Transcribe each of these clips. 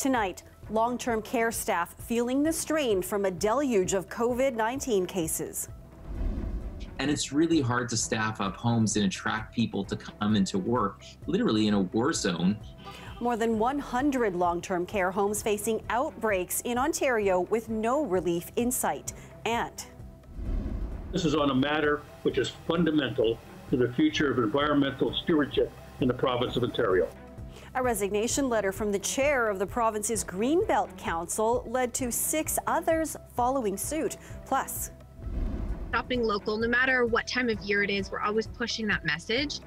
Tonight, long-term care staff feeling the strain from a deluge of COVID-19 cases. And it's really hard to staff up homes and attract people to come into work, literally in a war zone. More than 100 long-term care homes facing outbreaks in Ontario with no relief in sight. And this is on a matter which is fundamental to the future of environmental stewardship in the province of Ontario. A resignation letter from the chair of the province's Greenbelt Council led to 6 others following suit. Plus, shopping local, no matter what time of year it is, we're always pushing that message.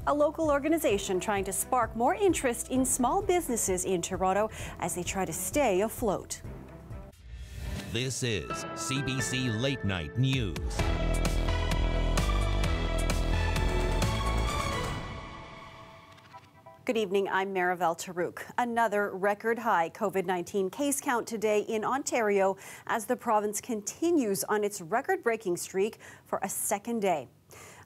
A local organization trying to spark more interest in small businesses in Toronto as they try to stay afloat. This is CBC Late Night News. Good evening, I'm Marivel Tarouk. Another record high COVID-19 case count today in Ontario as the province continues on its record-breaking streak for a second day.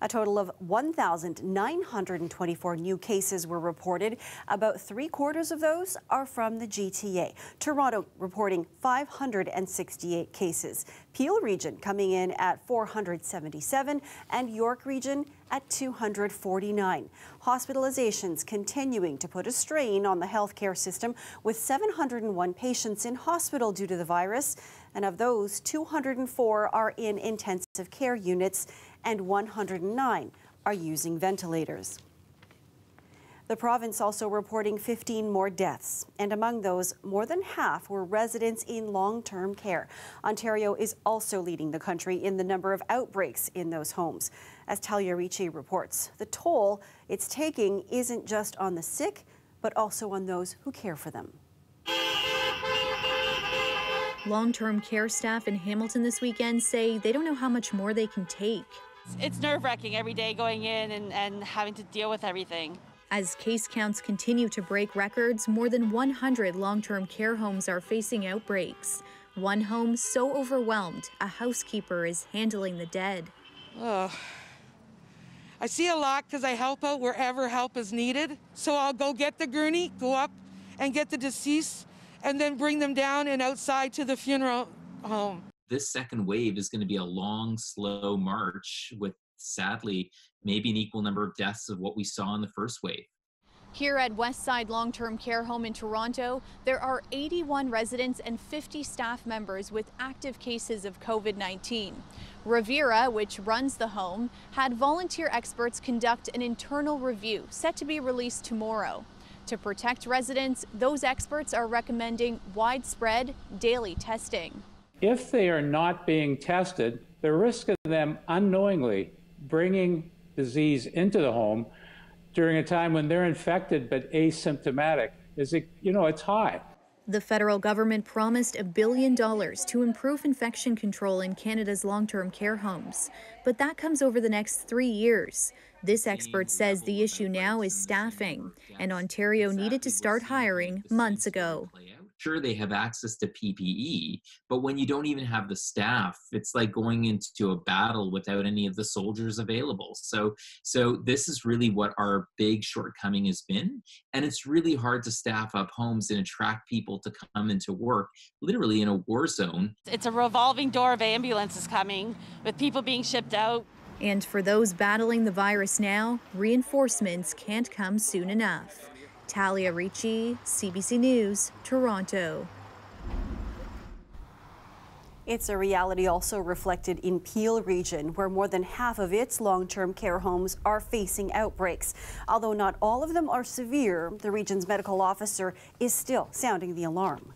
A total of 1,924 new cases were reported. About 3/4 of those are from the GTA. Toronto reporting 568 cases. Peel region coming in at 477 and York region at 249. Hospitalizations continuing to put a strain on the healthcare system with 701 patients in hospital due to the virus. And of those, 204 are in intensive care units and 109 are using ventilators. The province also reporting 15 more deaths, and among those, more than half were residents in long-term care. Ontario is also leading the country in the number of outbreaks in those homes. As Talia Ricci reports, the toll it's taking isn't just on the sick, but also on those who care for them. Long-term care staff in Hamilton this weekend say they don't know how much more they can take. It's nerve-wracking every day going in and having to deal with everything. As case counts continue to break records, more than 100 long-term care homes are facing outbreaks. One home so overwhelmed, a housekeeper is handling the dead. I see a lot because I help out wherever help is needed. So I'll go get the gurney, go up and get the deceased, and then bring them down and outside to the funeral home. This second wave is going to be a long, slow march with, sadly, maybe an equal number of deaths of what we saw in the first wave. Here at Westside Long-Term Care Home in Toronto, there are 81 residents and 50 staff members with active cases of COVID-19. Revera, which runs the home, had volunteer experts conduct an internal review set to be released tomorrow. To protect residents, those experts are recommending widespread daily testing. If they are not being tested, the risk of them unknowingly bringing disease into the home during a time when they're infected but asymptomatic is, it's high. The federal government promised $1 billion to improve infection control in Canada's long-term care homes, but that comes over the next 3 years. This expert says the issue now is staffing, and Ontario needed to start hiring months ago. Sure, they have access to PPE, but when you don't even have the staff, it's like going into a battle without any of the soldiers available. So this is really what our big shortcoming has been. And it's really hard to staff up homes and attract people to come into work, literally in a war zone. It's a revolving door of ambulances coming with people being shipped out. And for those battling the virus now, reinforcements can't come soon enough. Talia Ricci, CBC News, Toronto. It's a reality also reflected in Peel region, where more than half of its long-term care homes are facing outbreaks. Although not all of them are severe, the region's medical officer is still sounding the alarm.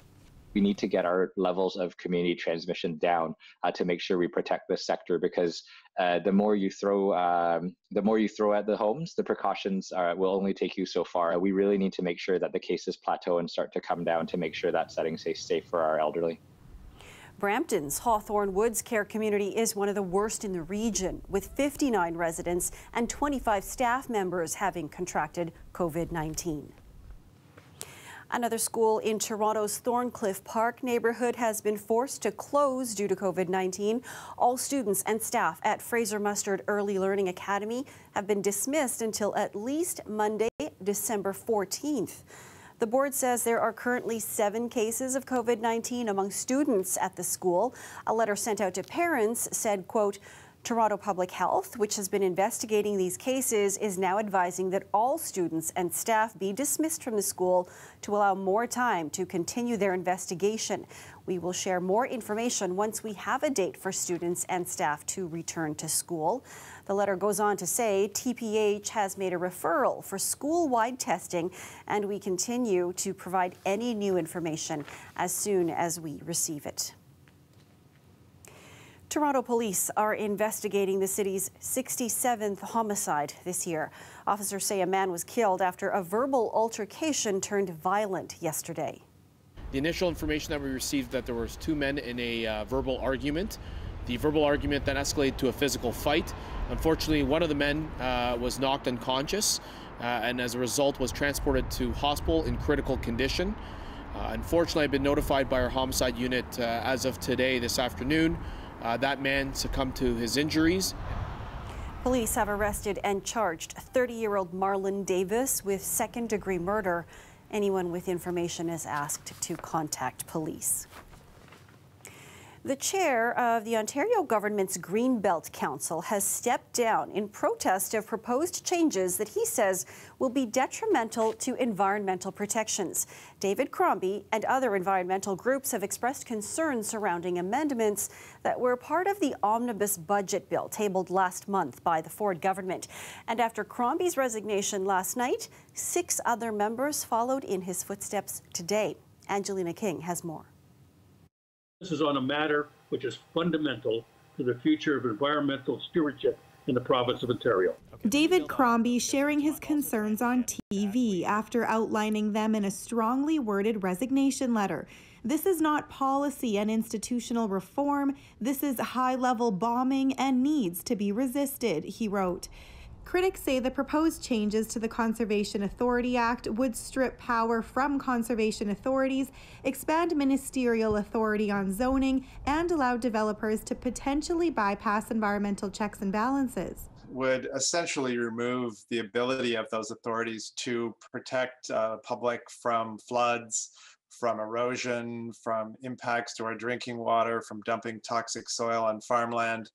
We need to get our levels of community transmission down to make sure we protect this sector, because the more you throw at the homes, the precautions will only take you so far. We really need to make sure that the cases plateau and start to come down to make sure that setting stays safe for our elderly. Brampton's Hawthorne Woods Care Community is one of the worst in the region, with 59 residents and 25 staff members having contracted COVID-19. Another school in Toronto's Thorncliffe Park neighborhood has been forced to close due to COVID-19. All students and staff at Fraser Mustard Early Learning Academy have been dismissed until at least Monday, December 14th. The board says there are currently 7 cases of COVID-19 among students at the school. A letter sent out to parents said, quote, Toronto Public Health, which has been investigating these cases, is now advising that all students and staff be dismissed from the school to allow more time to continue their investigation. We will share more information once we have a date for students and staff to return to school. The letter goes on to say TPH has made a referral for school-wide testing, and we continue to provide any new information as soon as we receive it. Toronto police are investigating the city's 67th homicide this year. Officers say a man was killed after a verbal altercation turned violent yesterday. The initial information that we received that there was 2 men in a verbal argument. The verbal argument then escalated to a physical fight. Unfortunately, one of the men was knocked unconscious and as a result was transported to hospital in critical condition. Unfortunately, I've been notified by our homicide unit as of today, this afternoon. That man succumbed to his injuries. Police have arrested and charged 30-year-old Marlon Davis with second-degree murder. Anyone with information is asked to contact police. The chair of the Ontario government's Greenbelt Council has stepped down in protest of proposed changes that he says will be detrimental to environmental protections. David Crombie and other environmental groups have expressed concerns surrounding amendments that were part of the omnibus budget bill tabled last month by the Ford government. And after Crombie's resignation last night, 6 other members followed in his footsteps today. Angelina King has more. This is on a matter which is fundamental to the future of environmental stewardship in the province of Ontario. David Crombie sharing his concerns on TV after outlining them in a strongly worded resignation letter. This is not policy and institutional reform. This is high-level bombing and needs to be resisted, he wrote. Critics say the proposed changes to the Conservation Authority Act would strip power from conservation authorities, expand ministerial authority on zoning, and allow developers to potentially bypass environmental checks and balances. Would essentially remove the ability of those authorities to protect public from floods, from erosion, from impacts to our drinking water, from dumping toxic soil on farmland,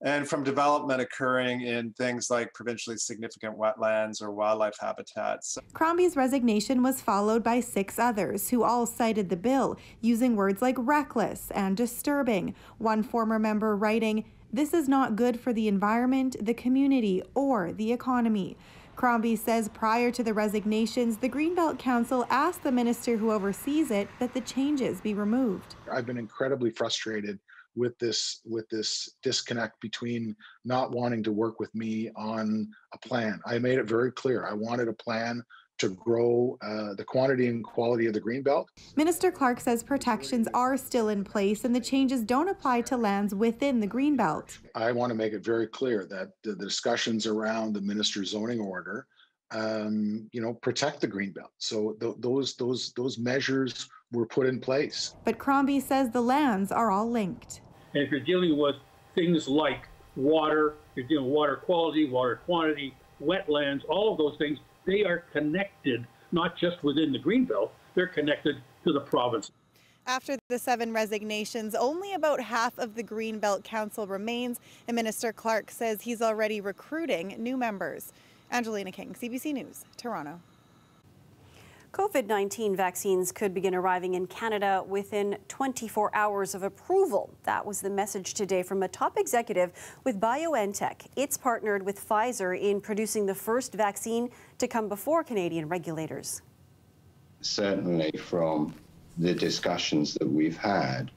and from development occurring in things like provincially significant wetlands or wildlife habitats. Crombie's resignation was followed by 6 others who all cited the bill, using words like reckless and disturbing. One former member writing, "This is not good for the environment, the community, or the economy." Crombie says prior to the resignations, the Greenbelt Council asked the minister who oversees it that the changes be removed. I've been incredibly frustrated with this disconnect between not wanting to work with me on a plan. I made it very clear. I wanted a plan to grow the quantity and quality of the Greenbelt. Minister Clark says protections are still in place and the changes don't apply to lands within the Greenbelt. I want to make it very clear that the discussions around the minister's zoning order, protect the Greenbelt. So those measures were put in place. But Crombie says the lands are all linked. And if you're dealing with things like water, you're dealing with water quality, water quantity, wetlands, all of those things, they are connected, not just within the Greenbelt, they're connected to the province. After the 7 resignations, only about half of the Greenbelt Council remains, and Minister Clark says he's already recruiting new members. Angelina King, CBC News, Toronto. COVID-19 vaccines could begin arriving in Canada within 24 hours of approval. That was the message today from a top executive with BioNTech. It's partnered with Pfizer in producing the first vaccine to come before Canadian regulators. Certainly from the discussions that we've had,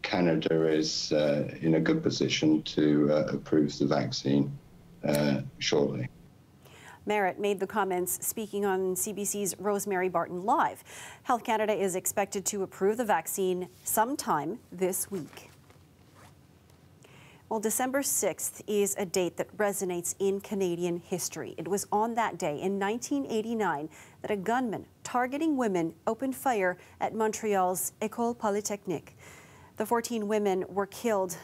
Canada is in a good position to approve the vaccine shortly. Merritt made the comments speaking on CBC's Rosemary Barton Live. Health Canada is expected to approve the vaccine sometime this week. Well, December 6th is a date that resonates in Canadian history. It was on that day in 1989 that a gunman targeting women opened fire at Montreal's École Polytechnique. The 14 women were killed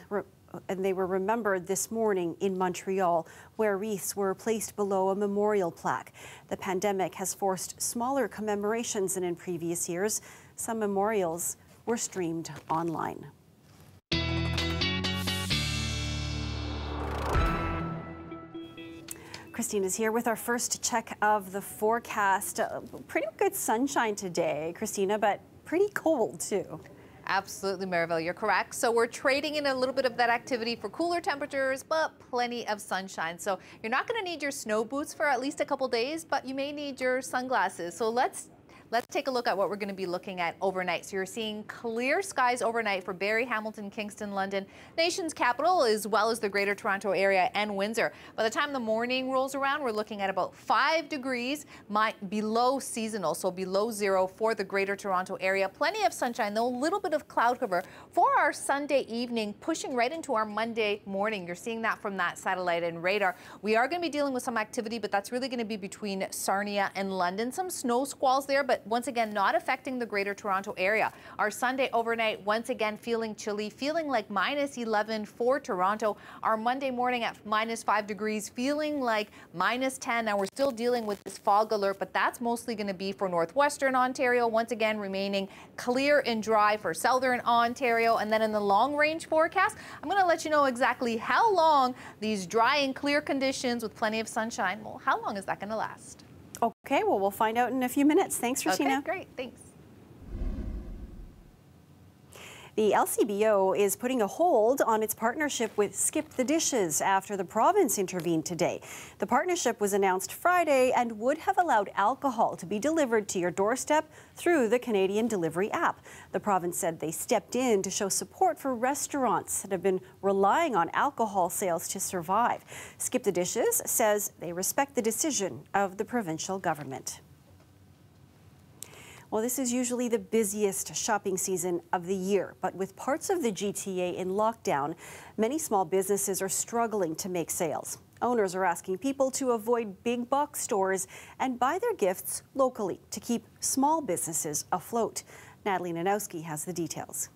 and they were remembered this morning in Montreal, where wreaths were placed below a memorial plaque. The pandemic has forced smaller commemorations than in previous years. Some memorials were streamed online. Christine is here with our first check of the forecast. Pretty good sunshine today, Christina, but pretty cold too. Absolutely, Mariville, you're correct. So we're trading in a little bit of that activity for cooler temperatures, but plenty of sunshine. So you're not going to need your snow boots for at least a couple days, but you may need your sunglasses. So let's take a look at what we're going to be looking at overnight. So you're seeing clear skies overnight for Barrie, Hamilton, Kingston, London, nation's capital, as well as the Greater Toronto Area and Windsor. By the time the morning rolls around, we're looking at about 5 degrees below seasonal, so below zero for the Greater Toronto Area. Plenty of sunshine, though a little bit of cloud cover for our Sunday evening, pushing right into our Monday morning. You're seeing that from that satellite and radar. We are going to be dealing with some activity, but that's really going to be between Sarnia and London. Some snow squalls there, but once again, not affecting the Greater Toronto Area. Our Sunday overnight, once again, feeling chilly, feeling like -11 for Toronto. Our Monday morning at -5 degrees, feeling like -10. Now, we're still dealing with this fog alert, but that's mostly going to be for northwestern Ontario. Once again, remaining clear and dry for southern Ontario. And then in the long-range forecast, I'm going to let you know exactly how long these dry and clear conditions with plenty of sunshine, well, how long is that going to last? Okay, well, we'll find out in a few minutes. Thanks, Christina. Okay, great. Thanks. The LCBO is putting a hold on its partnership with Skip the Dishes after the province intervened today. The partnership was announced Friday and would have allowed alcohol to be delivered to your doorstep through the Canadian delivery app. The province said they stepped in to show support for restaurants that have been relying on alcohol sales to survive. Skip the Dishes says they respect the decision of the provincial government. Well, this is usually the busiest shopping season of the year, but with parts of the GTA in lockdown, many small businesses are struggling to make sales. Owners are asking people to avoid big box stores and buy their gifts locally to keep small businesses afloat. Natalie Nanowski has the details.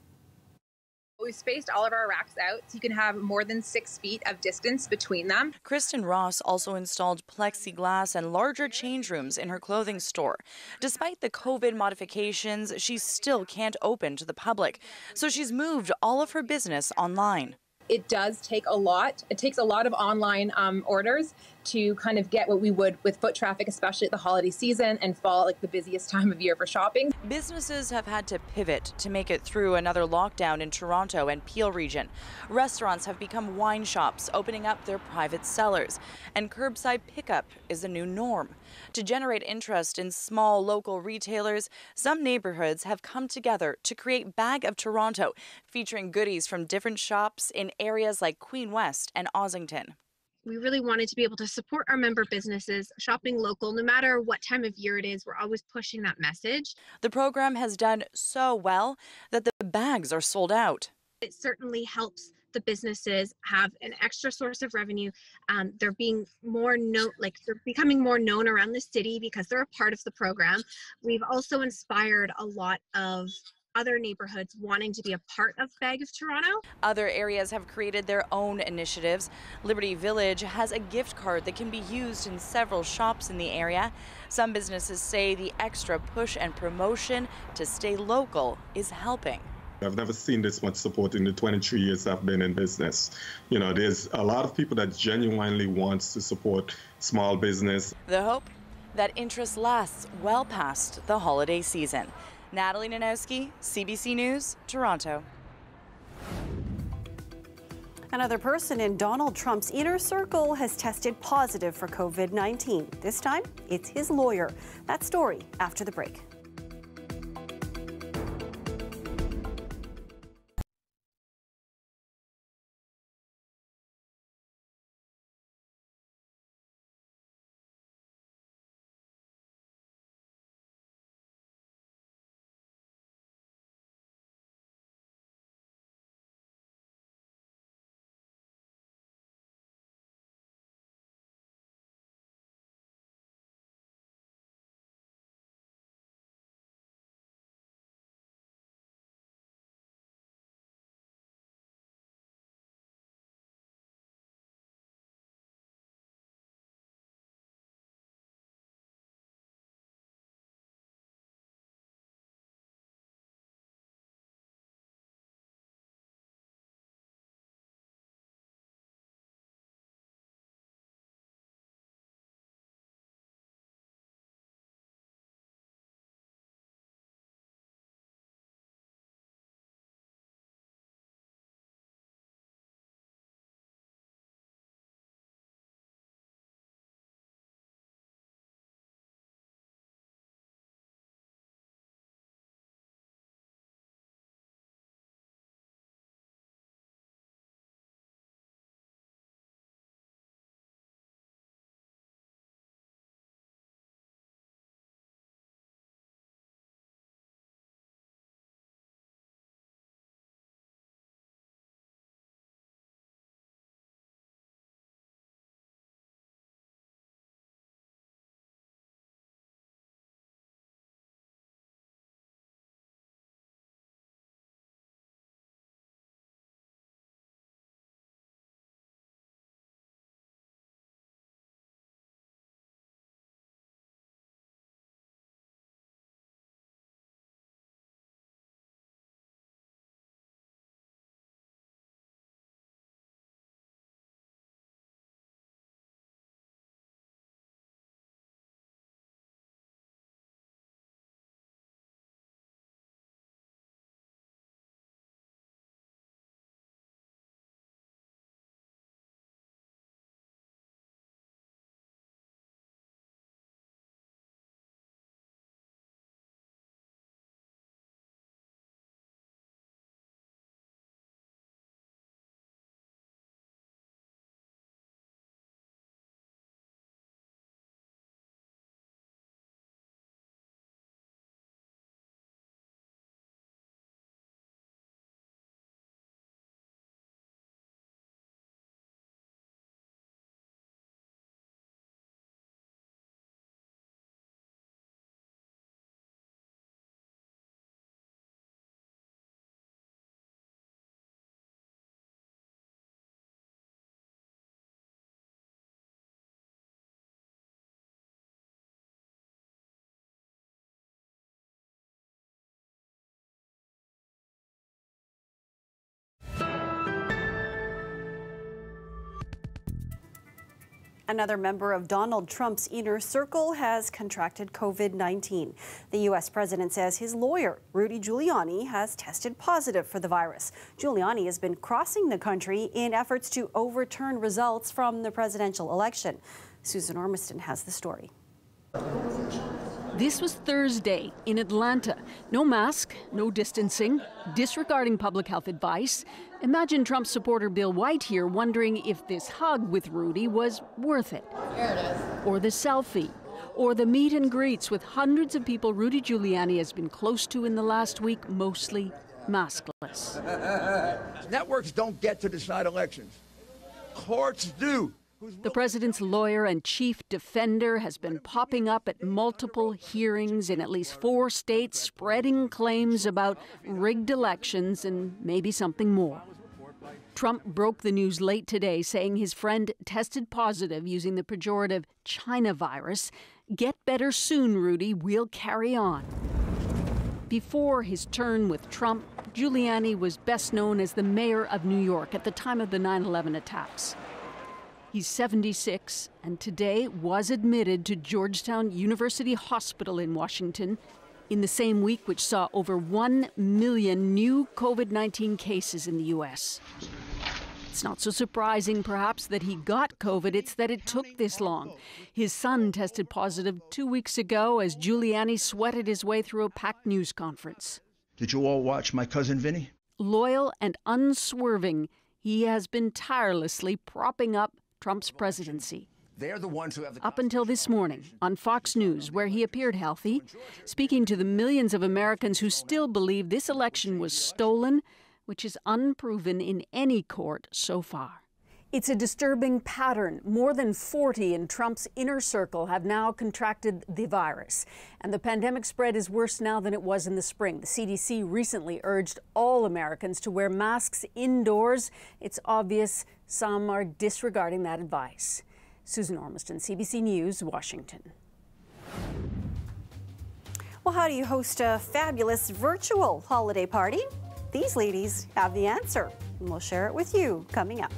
We've spaced all of our racks out so you can have more than 6 feet of distance between them. Kristen Ross also installed plexiglass and larger change rooms in her clothing store. Despite the COVID modifications, she still can't open to the public, so she's moved all of her business online. It does take a lot. It takes a lot of online orders to kind of get what we would with foot traffic, especially at the holiday season and fall, like the busiest time of year for shopping. Businesses have had to pivot to make it through another lockdown in Toronto and Peel region. Restaurants have become wine shops, opening up their private cellars, and curbside pickup is the new norm. To generate interest in small local retailers, some neighborhoods have come together to create Bag of Toronto, featuring goodies from different shops in areas like Queen West and Ossington. We really wanted to be able to support our member businesses, shopping local, no matter what time of year it is. We're always pushing that message. The program has done so well that the bags are sold out. It certainly helps the businesses have an extra source of revenue. They're being more they're becoming more known around the city because they're a part of the program. We've also inspired a lot of other neighborhoods wanting to be a part of Bag of Toronto. Other areas have created their own initiatives. Liberty Village has a gift card that can be used in several shops in the area. Some businesses say the extra push and promotion to stay local is helping. I've never seen this much support in the 23 years I've been in business. You know, there's a lot of people that genuinely wants to support small business. The hope that interest lasts well past the holiday season. Natalie Nanowski, CBC News, Toronto. Another person in Donald Trump's inner circle has tested positive for COVID-19. This time, it's his lawyer. That story after the break. Another member of Donald Trump's inner circle has contracted COVID-19. The U.S. president says his lawyer, Rudy Giuliani, has tested positive for the virus. Giuliani has been crossing the country in efforts to overturn results from the presidential election. Susan Ormiston has the story. This was Thursday in Atlanta. No mask, no distancing, disregarding public health advice. Imagine Trump supporter Bill White here wondering if this hug with Rudy was worth it. Here it is. Or the selfie. Or the meet and greets with hundreds of people Rudy Giuliani has been close to in the last week, mostly maskless. Networks don't get to decide elections. Courts do. The president's lawyer and chief defender has been popping up at multiple hearings in at least 4 states, spreading claims about rigged elections and maybe something more. Trump broke the news late today, saying his friend tested positive using the pejorative China virus. Get better soon, Rudy. We'll carry on. Before his turn with Trump, Giuliani was best known as the mayor of New York at the time of the 9/11 attacks. He's 76 and today was admitted to Georgetown University Hospital in Washington in the same week which saw over 1 million new COVID-19 cases in the U.S. It's not so surprising, perhaps, that he got COVID. It's that it took this long. His son tested positive 2 weeks ago as Giuliani sweated his way through a packed news conference. Did you all watch My Cousin Vinny? Loyal and unswerving, he has been tirelessly propping up Trump's presidency. They're the ones who have the Up until this morning on Fox News, where he appeared healthy, speaking to the millions of Americans who still believe this election was stolen, which is unproven in any court so far. It's a disturbing pattern. More than 40 in Trump's inner circle have now contracted the virus. And the pandemic spread is worse now than it was in the spring. The CDC recently urged all Americans to wear masks indoors. It's obvious some are disregarding that advice. Susan Ormiston, CBC News, Washington. Well, how do you host a fabulous virtual holiday party? These ladies have the answer, and we'll share it with you coming up.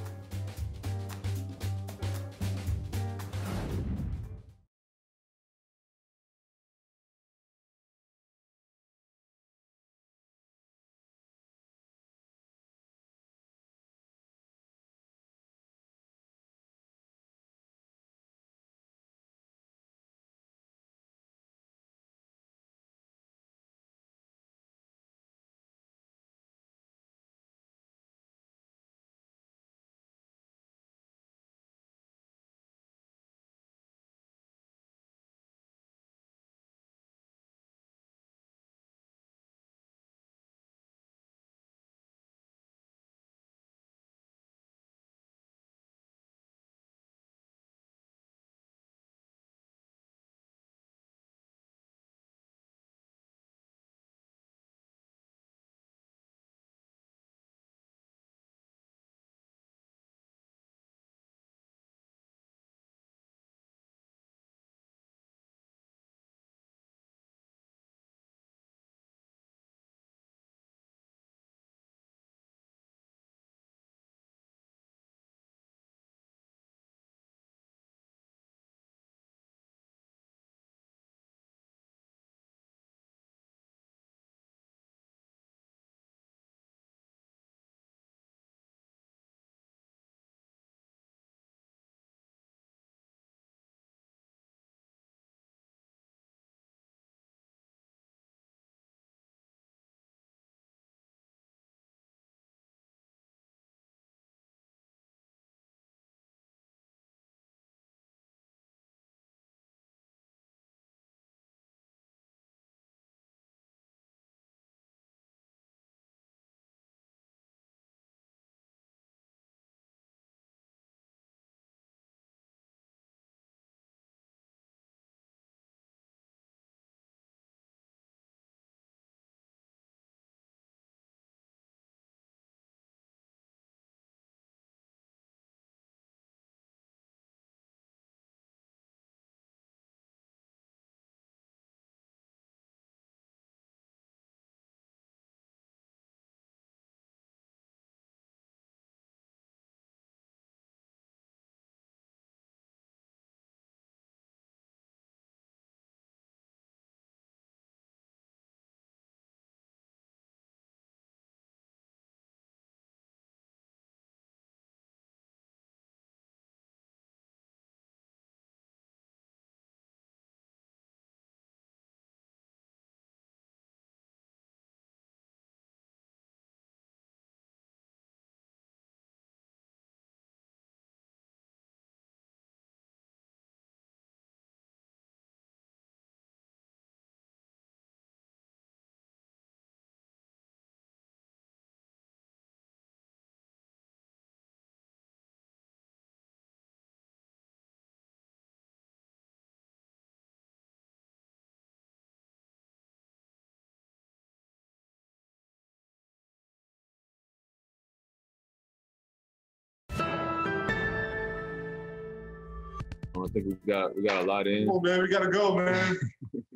I think we got a lot in. Come on, man. We gotta go, man.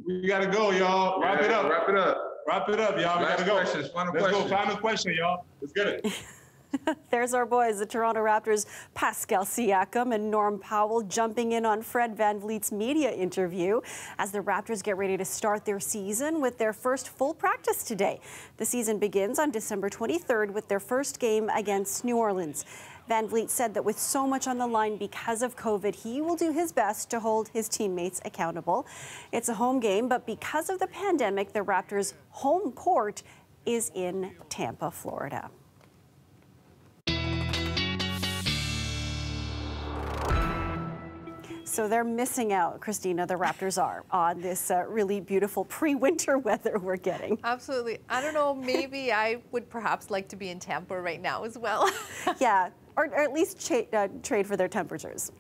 We gotta go, y'all. Wrap it up. Wrap it up. Wrap it up, y'all. We gotta go. Questions, final Let's questions. go. Final question, y'all. Let's get it. There's our boys, the Toronto Raptors' Pascal Siakam and Norm Powell jumping in on Fred VanVleet's media interview as the Raptors get ready to start their season with their first full practice today. The season begins on December 23rd with their first game against New Orleans. VanVleet said that with so much on the line because of COVID, he will do his best to hold his teammates accountable. It's a home game, but because of the pandemic, the Raptors' home court is in Tampa, Florida. So they're missing out, Christina, the Raptors are, on this really beautiful pre-winter weather we're getting. Absolutely. I don't know, maybe I would perhaps like to be in Tampa right now as well. Yeah, or at least trade for their temperatures.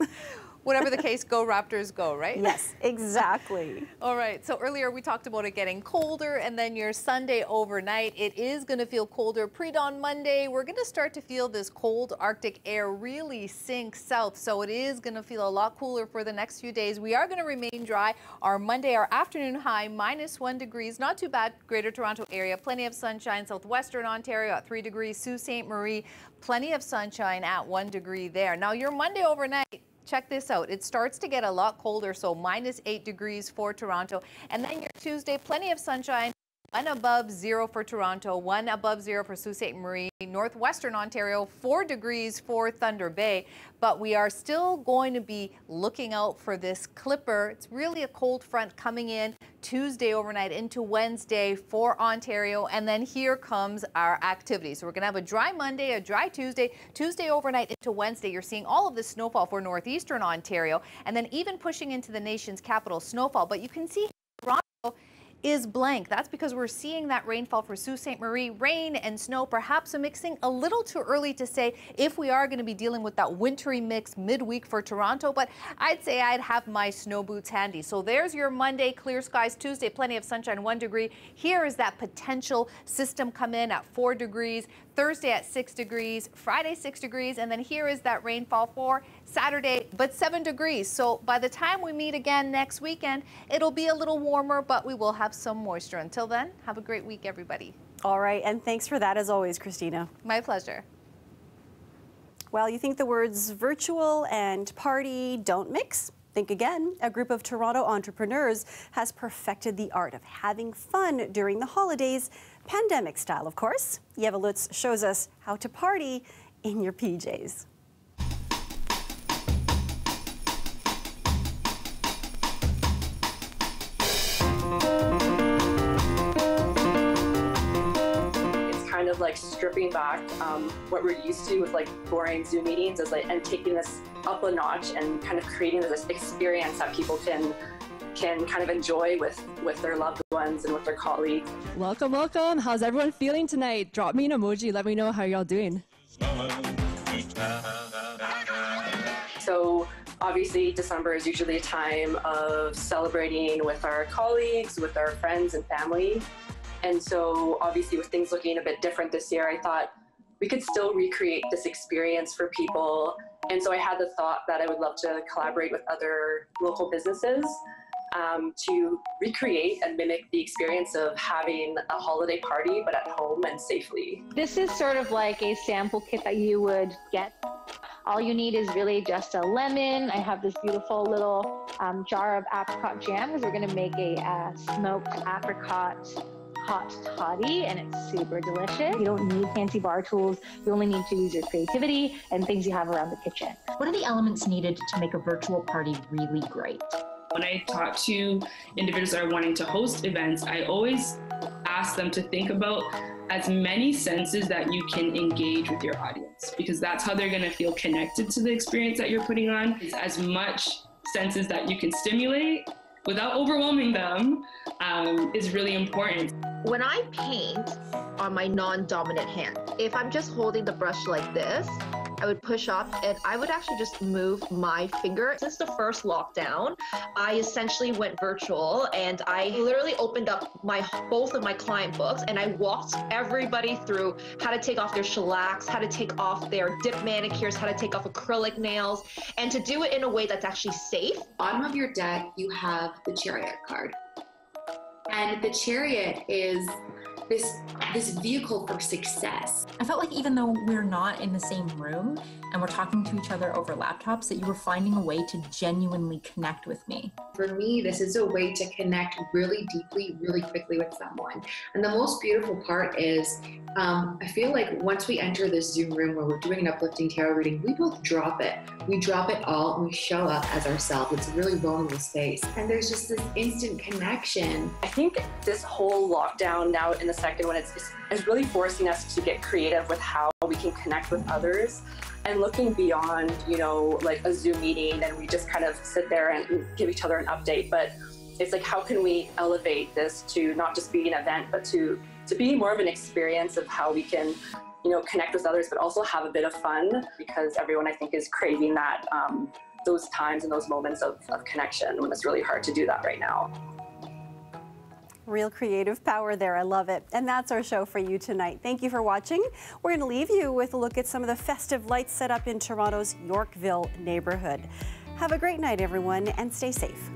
Whatever the case, go Raptors go, right? Yes, exactly. All right, so earlier we talked about it getting colder, and then your Sunday overnight, it is going to feel colder. Pre-dawn Monday, we're going to start to feel this cold Arctic air really sink south, so it is going to feel a lot cooler for the next few days. We are going to remain dry. Our Monday, our afternoon high, -1 degrees, not too bad. Greater Toronto area, plenty of sunshine. Southwestern Ontario at 3 degrees. Sault Ste. Marie, plenty of sunshine at 1 degree there. Now your Monday overnight, check this out. It starts to get a lot colder, so -8 degrees for Toronto. And then your Tuesday, plenty of sunshine. 1 above 0 for Toronto, 1 above 0 for Sault Ste. Marie, Northwestern Ontario, 4 degrees for Thunder Bay. But we are still going to be looking out for this clipper. It's really a cold front coming in Tuesday overnight into Wednesday for Ontario. And then here comes our activity. So we're going to have a dry Monday, a dry Tuesday, Tuesday overnight into Wednesday. You're seeing all of this snowfall for northeastern Ontario, and then even pushing into the nation's capital snowfall. But you can see Toronto is blank. That's because we're seeing that rainfall for Sault Ste. Marie, rain and snow, perhaps a mixing. A little too early to say if we are going to be dealing with that wintry mix midweek for Toronto, but I'd say I'd have my snow boots handy. So there's your Monday, clear skies. Tuesday, plenty of sunshine, 1 degree. Here is that potential system come in at 4 degrees. Thursday at 6 degrees, Friday 6 degrees, and then here is that rainfall for Saturday, but 7 degrees. So by the time we meet again next weekend, it'll be a little warmer, but we will have some moisture. Until then, have a great week, everybody. All right, and thanks for that as always, Christina. My pleasure. Well, you think the words virtual and party don't mix? Think again. A group of Toronto entrepreneurs has perfected the art of having fun during the holidays, pandemic style, of course. Yeva Lutz shows us how to party in your PJs. Kind of like stripping back what we're used to with like boring Zoom meetings and taking this up a notch and kind of creating this experience that people can kind of enjoy with their loved ones and with their colleagues. Welcome, welcome. How's everyone feeling tonight? Drop me an emoji. Let me know how y'all doing. So obviously December is usually a time of celebrating with our colleagues, with our friends and family. And so obviously with things looking a bit different this year, I thought we could still recreate this experience for people. And so I had the thought that I would love to collaborate with other local businesses to recreate and mimic the experience of having a holiday party, but at home and safely. This is sort of like a sample kit that you would get. All you need is really just a lemon. I have this beautiful little jar of apricot jam because we're going to make a smoked apricot hot toddy, and it's super delicious. You don't need fancy bar tools. You only need to use your creativity and things you have around the kitchen. What are the elements needed to make a virtual party really great? When I talk to individuals that are wanting to host events, I always ask them to think about as many senses that you can engage with your audience, because that's how they're going to feel connected to the experience that you're putting on. Is as much senses that you can stimulate without overwhelming them is really important. When I paint on my non-dominant hand, if I'm just holding the brush like this, I would push up and I would actually just move my finger. Since the first lockdown, I essentially went virtual and I literally opened up both of my client books and I walked everybody through how to take off their shellacs, how to take off their dip manicures, how to take off acrylic nails, and to do it in a way that's actually safe. Bottom of your deck, you have the Chariot card. And the Chariot is this vehicle for success. I felt like even though we're not in the same room and we're talking to each other over laptops, that you were finding a way to genuinely connect with me. For me, this is a way to connect really deeply, really quickly with someone. And the most beautiful part is, I feel like once we enter this Zoom room where we're doing an uplifting tarot reading, we both drop it. We drop it all and we show up as ourselves. It's a really vulnerable space. And there's just this instant connection. I think this whole lockdown now in the second one is really forcing us to get creative with how we can connect with others and looking beyond, like a Zoom meeting and we just kind of sit there and give each other an update. But it's like, how can we elevate this to not just be an event, but to be more of an experience of how we can, connect with others, but also have a bit of fun, because everyone, I think, is craving that, those times and those moments of connection when it's really hard to do that right now. Real creative power there. I love it. And that's our show for you tonight. Thank you for watching. We're going to leave you with a look at some of the festive lights set up in Toronto's Yorkville neighborhood. Have a great night, everyone, and stay safe.